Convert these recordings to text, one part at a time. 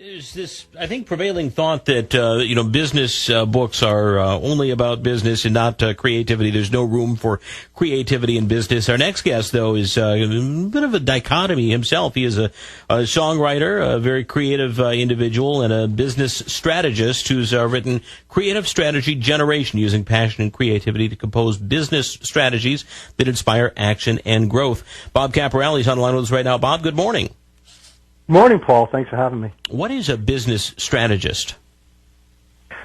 There's this, I think, prevailing thought that, business books are only about business and not creativity. There's no room for creativity in business. Our next guest, though, is a bit of a dichotomy himself. He is a songwriter, a very creative individual, and a business strategist who's written Creative Strategy Generation, using passion and creativity to compose business strategies that inspire action and growth. Bob Caporale is on the line with us right now. Bob, good morning. Morning, Paul. Thanks for having me. What is a business strategist?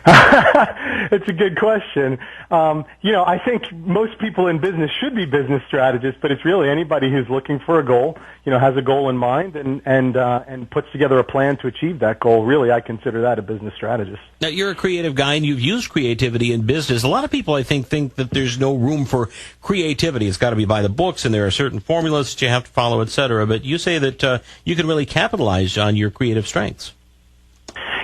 It's a good question. I think most people in business should be business strategists, but it's really anybody who's looking for a goal, has a goal in mind and puts together a plan to achieve that goal. Really, I consider that a business strategist. Now, you're a creative guy, and you've used creativity in business. A lot of people, I think that there's no room for creativity. It's got to be by the books, and there are certain formulas that you have to follow, et cetera. But you say that you can really capitalize on your creative strengths.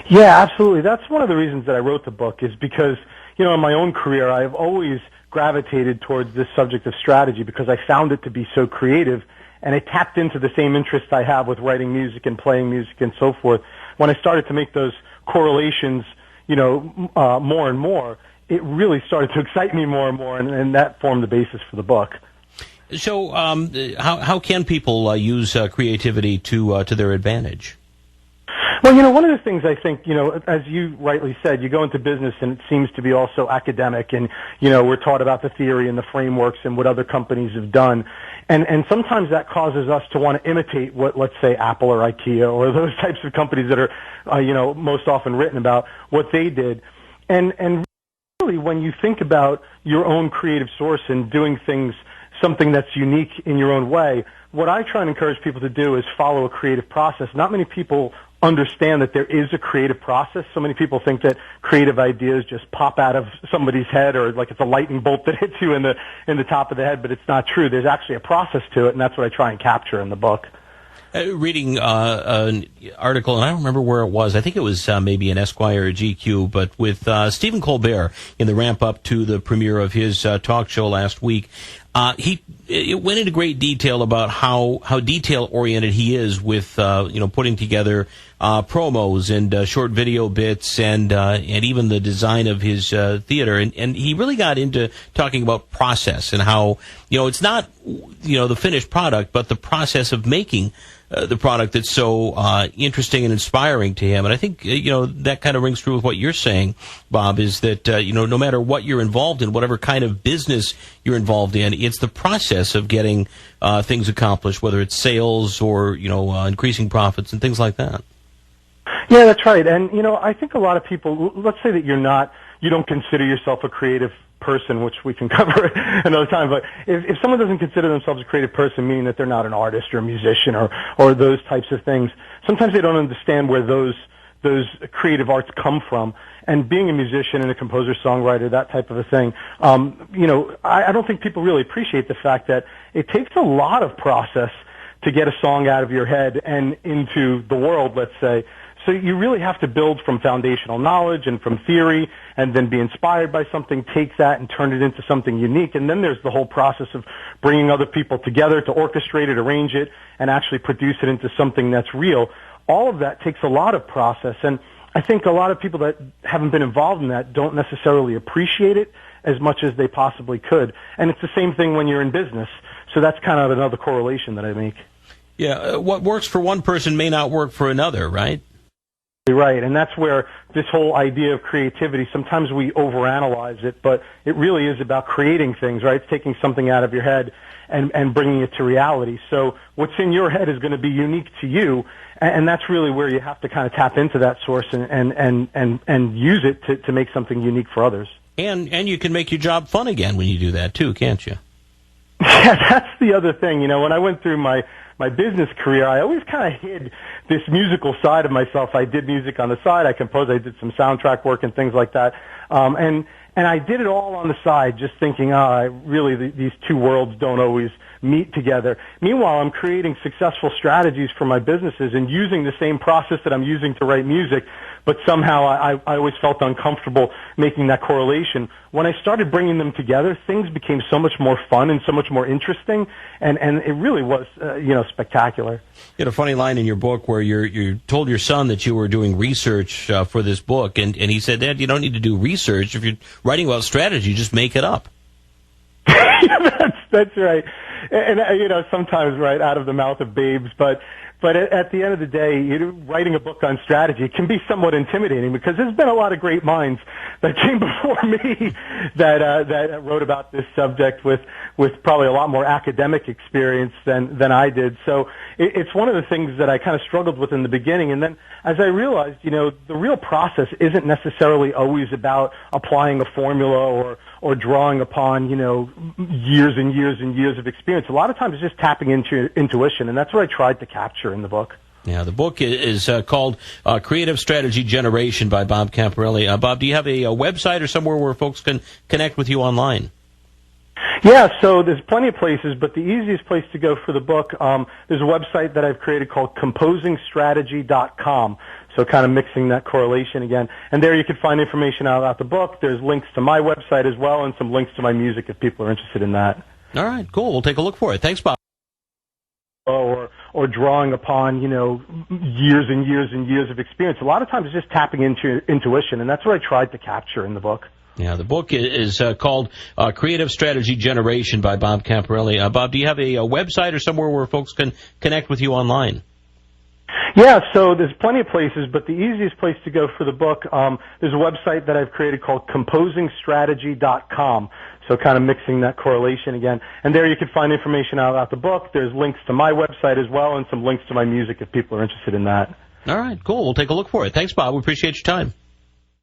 Yeah, absolutely. That's one of the reasons that I wrote the book, is because, in my own career, I've always gravitated towards this subject of strategy because I found it to be so creative, and it tapped into the same interests I have with writing music and playing music and so forth. When I started to make those correlations, more and more, it really started to excite me more and more, and that formed the basis for the book. So, how can people use creativity to their advantage? Well, one of the things I think, as you rightly said, you go into business and it seems to be also academic, and, we're taught about the theory and the frameworks and what other companies have done. And sometimes that causes us to want to imitate what, let's say, Apple or IKEA or those types of companies that are, most often written about, what they did. And really, when you think about your own creative source and doing something that's unique in your own way, what I try and encourage people to do is follow a creative process. Not many people understand that there is a creative process. So many people think that creative ideas just pop out of somebody's head, or like it's a lightning bolt that hits you in the top of the head, but it's not true. There's actually a process to it, and that's what I try and capture in the book. Reading an article, and I don't remember where it was. I think it was maybe an Esquire or GQ, but with Stephen Colbert in the ramp-up to the premiere of his talk show last week. It went into great detail about how detail-oriented he is with putting together promos and short video bits and even the design of his theater, and he really got into talking about process and how it's not the finished product, but the process of making the product that's so interesting and inspiring to him. And I think that kind of rings true with what you're saying, Bob, is that no matter what you're involved in, whatever kind of business you're involved in, it's the process of getting things accomplished, whether it's sales or increasing profits and things like that. Yeah, that's right. And I think a lot of people, let's say that you don't consider yourself a creative person, which we can cover another time, but if someone doesn't consider themselves a creative person, meaning that they're not an artist or a musician or those types of things, sometimes they don't understand where those creative arts come from. And being a musician and a composer, songwriter, that type of a thing, I don't think people really appreciate the fact that it takes a lot of process to get a song out of your head and into the world, let's say. So you really have to build from foundational knowledge and from theory, and then be inspired by something, take that and turn it into something unique. And then there's the whole process of bringing other people together to orchestrate it, arrange it, and actually produce it into something that's real. All of that takes a lot of process, and I think a lot of people that haven't been involved in that don't necessarily appreciate it as much as they possibly could. And it's the same thing when you're in business. So that's kind of another correlation that I make. Yeah, what works for one person may not work for another, right? Right, and that's where this whole idea of creativity, sometimes we overanalyze it, but it really is about creating things, right? It's taking something out of your head and bringing it to reality. So what's in your head is going to be unique to you, and that's really where you have to kind of tap into that source and use it to make something unique for others. And you can make your job fun again when you do that too, can't you? Yeah, that's the other thing. When I went through my business career, I always kind of hid this musical side of myself. I did music on the side. I composed. I did some soundtrack work and things like that. And And I did it all on the side, just thinking, really, these two worlds don't always meet together. Meanwhile, I'm creating successful strategies for my businesses and using the same process that I'm using to write music, but somehow I always felt uncomfortable making that correlation. When I started bringing them together, things became so much more fun and so much more interesting, and it really was, spectacular. You had a funny line in your book where you told your son that you were doing research for this book, and he said, Dad, you don't need to do research. If you're writing about strategy, just make it up. That's right. And sometimes right out of the mouth of babes, but at the end of the day, writing a book on strategy can be somewhat intimidating because there's been a lot of great minds that came before me that wrote about this subject with probably a lot more academic experience than I did. So it's one of the things that I kind of struggled with in the beginning. And then as I realized, the real process isn't necessarily always about applying a formula or drawing upon, years and years and years of experience. A lot of times it's just tapping into intuition, and that's what I tried to capture in the book. Yeah, the book is called Creative Strategy Generation by Bob Caporale. Bob, do you have a website or somewhere where folks can connect with you online? Yeah, so there's plenty of places, but the easiest place to go for the book, there's a website that I've created called composingstrategy.com. So kind of mixing that correlation again. And there you can find information out about the book. There's links to my website as well and some links to my music if people are interested in that. All right, cool. We'll take a look for it. Thanks, Bob. Or drawing upon, years and years and years of experience. A lot of times it's just tapping into intuition, and that's what I tried to capture in the book. Yeah, the book is called Creative Strategy Generation by Bob Caporale. Bob, do you have a website or somewhere where folks can connect with you online? Yeah, so there's plenty of places, but the easiest place to go for the book, there's a website that I've created called composingstrategy.com. So kind of mixing that correlation again. And there you can find information out about the book. There's links to my website as well and some links to my music if people are interested in that. All right, cool. We'll take a look for it. Thanks, Bob. We appreciate your time.